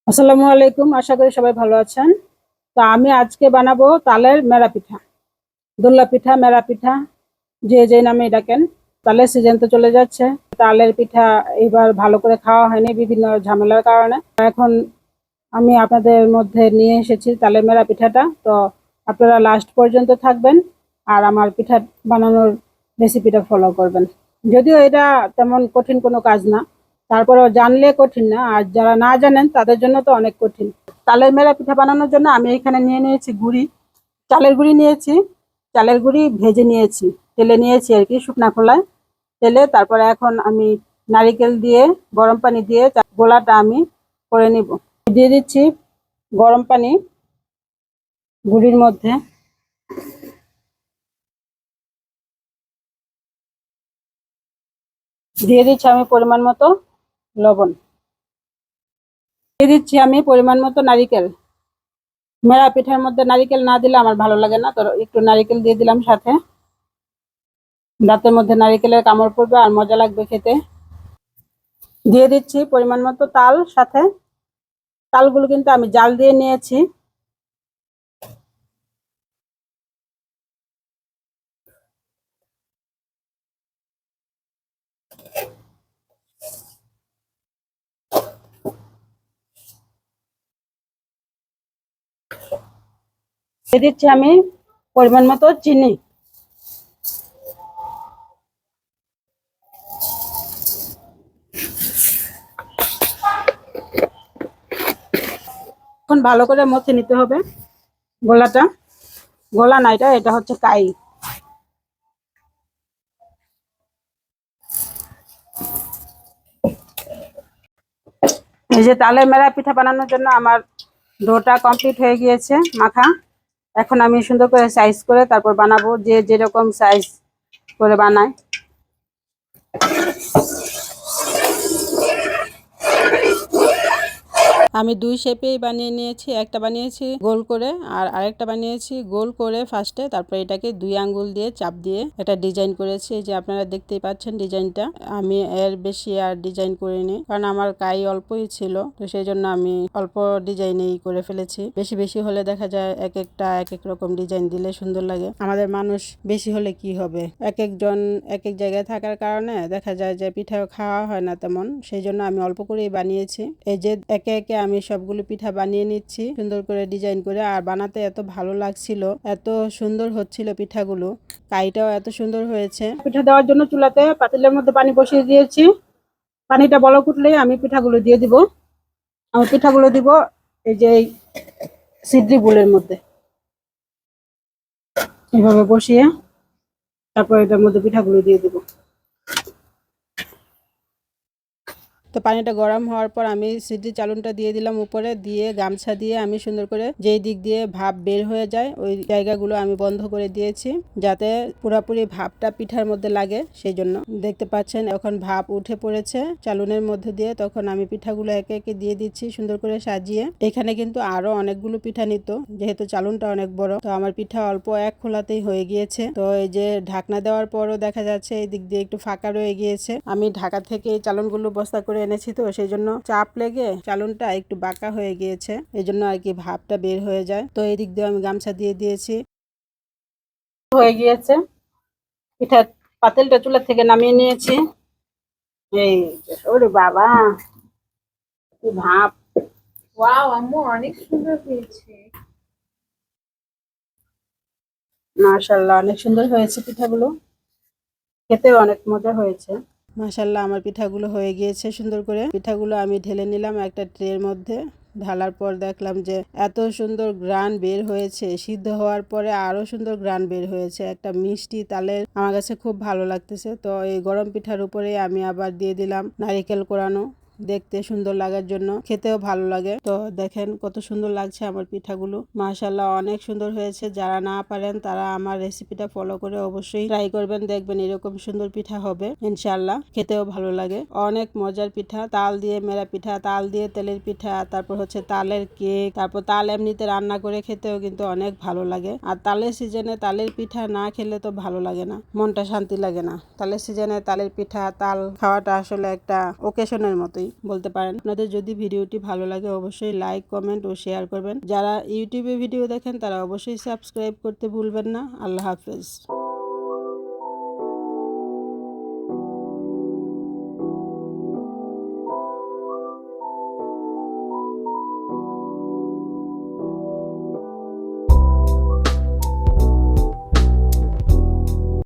আসসালামু আলাইকুম, আশা করি সবাই ভালো আছেন। তো আমি আজকে বানাবো তালের মেরা পিঠা, দোল্লা পিঠা, মেরা পিঠা, যে যে নামে ডাকেন। তালের সিজন তো চলে যাচ্ছে। তালের পিঠা এবার ভালো করে খাওয়া হয়নি বিভিন্ন ঝামেলার কারণে। এখন আমি আপনাদের মধ্যে নিয়ে এসেছি তালের মেরা পিঠাটা। তো আপনারা লাস্ট পর্যন্ত থাকবেন আর আমার পিঠা বানানোর রেসিপিটা ফলো করবেন। যদিও এটা তেমন কঠিন কোনো কাজ না, তারপরেও জানলে কঠিন না, আর যারা না জানেন তাদের জন্য তো অনেক কঠিন। তালের মেরা পিঠা বানানোর জন্য আমি এখানে নিয়ে নিয়েছি গুড়ি, চালের গুঁড়ি নিয়েছি। চালের গুঁড়ি ভেজে নিয়েছি, তেলে নিয়েছি আর কি, শুকনা খোলায় তেলে। তারপরে এখন আমি নারিকেল দিয়ে গরম পানি দিয়ে গোলাটা আমি করে নিব। দিয়ে দিচ্ছি গরম পানি গুঁড়ির মধ্যে। দিয়ে দিচ্ছি আমি পরিমাণ মতো লবণ। দিয়ে দিচ্ছি আমি পরিমাণ মতো নারিকেল। মেরা পিঠার মধ্যে নারিকেল না দিলে আমার ভালো লাগে না, তো একটু নারিকেল দিয়ে দিলাম সাথে। দাঁতের মধ্যে নারিকেলের কামড় পড়বে আর মজা লাগবে খেতে। দিয়ে দিচ্ছি পরিমাণ মতো তাল সাথে। তালগুলো কিন্তু আমি জাল দিয়ে নিয়েছি। দিয়ে দিচ্ছি আমি পরিমাণ মতো চিনি। এখন ভালো করে মথে নিতে হবে গোলাটা। গোলা না, এটা এটা হচ্ছে কাই। এই যে তালের মেরা পিঠা বানানোর জন্য আমার ডোটা কমপ্লিট হয়ে গিয়েছে মাখা। এখন আমি সুন্দর করে সাইজ করে তারপর বানাবো, যে যেরকম সাইজ করে বানায়। আমি দুই শেপেই বানিয়ে নিয়েছি। একটা বানিয়েছি গোল করে আর আরেকটা বানিয়েছি গোল করে ফার্স্টে, তারপর এটাকে দুই আঙ্গুল দিয়ে চাপ দিয়ে একটা ডিজাইন করেছি। যে আপনারা দেখতেই পাচ্ছেন ডিজাইনটা। আমি এর বেশি আর ডিজাইন করিনি, কারণ আমার কাই অল্পই ছিল, তো সেই জন্য আমি অল্প ডিজাইনেই করে ফেলেছি। বেশি বেশি হলে দেখা যায় এক একটা এক এক রকম ডিজাইন দিলে সুন্দর লাগে। আমাদের মানুষ বেশি হলে কি হবে, এক একজন এক এক জায়গায় থাকার কারণে দেখা যায় যে পিঠাও খাওয়া হয় না তেমন। সেই জন্য আমি অল্প করেই বানিয়েছি। এই যে একে একে আমি সবগুলো পিঠা বানিয়ে নিচ্ছি সুন্দর করে ডিজাইন করে। আর বানাতে এত ভালো লাগছিল, এত সুন্দর হচ্ছিল পিঠাগুলো, কাইটাও এত সুন্দর হয়েছে। পিঠা দেওয়ার জন্য চুলাতে পাতিলের মধ্যে পানি বসিয়ে দিয়েছি। পানিটা বলক উঠলেই আমি পিঠাগুলো দিয়ে দিব। আমি পিঠাগুলো দিব এই যে এই সিডরি বুলের মধ্যে, এভাবে বসিয়ে তারপর এটার মধ্যে পিঠাগুলো দিয়ে দিব। তো পানিটা গরম হওয়ার পর আমি সিদ্ধি চালুনটা দিয়ে দিলাম উপরে, দিয়ে গামছা দিয়ে আমি সুন্দর করে যেই দিক দিয়ে ভাপ বের হয়ে যায় ওই জায়গাগুলো আমি বন্ধ করে দিয়েছি, যাতে পুরোপুরি ভাপটা পিঠার মধ্যে লাগে। সেই জন্য দেখতে পাচ্ছেন এখন ভাপ উঠে পড়েছে চালুনের মধ্যে দিয়ে। তখন আমি পিঠাগুলো একে একে দিয়ে দিচ্ছি সুন্দর করে সাজিয়ে। এখানে কিন্তু আরো অনেকগুলো পিঠা নিত, যেহেতু চালুনটা অনেক বড়। তো আমার পিঠা অল্প এক খোলাতেই হয়ে গিয়েছে। তো এই যে ঢাকনা দেওয়ার পরও দেখা যাচ্ছে এই দিক দিয়ে একটু ফাঁকা রয়ে গিয়েছে। আমি ঢাকা থেকে এই চালুনগুলো বস্তা করে এনেছি, তো সেই জন্য চাপ লেগে চালুনটা একটু বাঁকা হয়ে গিয়েছে, এই জন্য আর কি ভাবটা বের হয়ে যায়। তো এই দিক দিয়ে আমি গামছা দিয়ে দিয়েছি। হয়ে গিয়েছে পিঠা, পাতিলটা চুলা থেকে নামিয়ে নিয়েছি। এই ওরে বাবা, কি ভাব! ওয়াও আম্মু, অনেক সুন্দর হয়েছে। মাশাআল্লাহ, অনেক সুন্দর হয়েছে পিঠাগুলো, খেতেও অনেক মজা হয়েছে। মাশাআল্লাহ, আমার পিঠাগুলো হয়ে গিয়েছে সুন্দর করে। পিঠাগুলো আমি ঢেলে নিলাম একটা ট্রের মধ্যে। ঢালার পর দেখলাম যে এত সুন্দর গ্রান বের হয়েছে, সিদ্ধ হওয়ার পরে আরো সুন্দর গ্রান বের হয়েছে, একটা মিষ্টি তালের। আমার কাছে খুব ভালো লাগতেছে। তো এই গরম পিঠার উপরে আমি আবার দিয়ে দিলাম নারিকেল কোরানো, দেখতে সুন্দর লাগার জন্য, খেতেও ভালো লাগে। তো দেখেন কত সুন্দর লাগছে আমার পিঠাগুলো। মাশাআল্লাহ, অনেক সুন্দর হয়েছে। যারা না পারেন তারা আমার রেসিপিটা ফলো করে অবশ্যই ট্রাই করবেন, দেখবেন এরকম সুন্দর পিঠা হবে ইনশাআল্লাহ। খেতেও ভালো লাগে, অনেক মজার পিঠা। তাল দিয়ে মেরা পিঠা, তাল দিয়ে তেলের পিঠা, তারপর হচ্ছে তালের কেক, তারপর তাল এমনিতে রান্না করে খেতেও কিন্তু অনেক ভালো লাগে। আর তালের সিজনে তালের পিঠা না খেলে তো ভালো লাগে না, মনটা শান্তি লাগে না। তালের সিজনে তালের পিঠা, তাল খাওয়াটা আসলে একটা ওকেশনের মতোই। বলতে পারেন। আপনাদের যদি ভিডিওটি ভালো লাগে অবশ্যই লাইক, কমেন্ট ও শেয়ার করবেন। যারা ইউটিউবে ভিডিও দেখেন তারা অবশ্যই সাবস্ক্রাইব করতে ভুলবেন না। আল্লাহ হাফেজ।